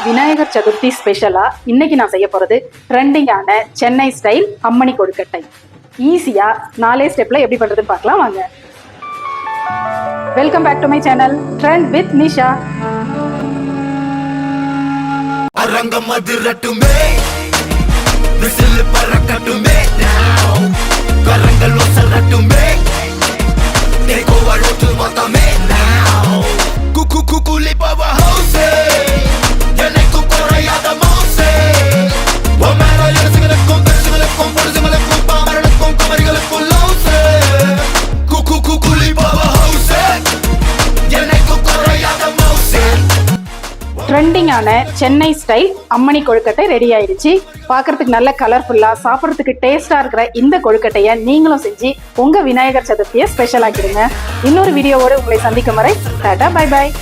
விநாயகர் சதுர்த்தி ஸ்பெஷலா இன்னைக்கு நான் செய்ய போறது ட்ரெண்டிங்கான சென்னை ஸ்டைல் அம்மணி கொழுக்கட்டை. ஈஸியா 4 ஸ்டெப்ல எப்படி பண்றதுன்னு பார்க்கலாம் வாங்க. Welcome back to my channel trend with Nisha. அரங்கம் அதிரட்டுமே, விசில் பறக்கட்டுமே, கரங்கள் ஒசரட்டுமே, தேகோவர் ஒட்டு மொத்தமே குக்கு குக்குலி பவ ஹவுஸே, எனக்கு குறையாத மவுசே, ஒமேர எழுசுகளுக்கும் பெருசுகளுக்கும் பொருசுகளுக்கும் பாமரனுக்கும் குமரிகளுக்கும் லவுசே, குக்கு குக்குலி பவ ஹவுஸே, எனக்கு குறையாத மவுசே. ட்ரெண்டிங்கான சென்னை ஸ்டைல் அம்மணி கொழுக்கட்டை ரெடி ஆயிடுச்சு. பார்க்கறதுக்கு நல்ல கலர்ஃபுல்லா, சாப்பிட்றதுக்கு டேஸ்டா இருக்கிற இந்த கொழுக்கட்டையை நீங்களும் செஞ்சு உங்க விநாயகர் சதுர்த்தியை ஸ்பெஷல் ஆக்கிடுங்க. இன்னொரு வீடியோவோடு உங்களை சந்திக்கும் வரை டாடா பை பாய்.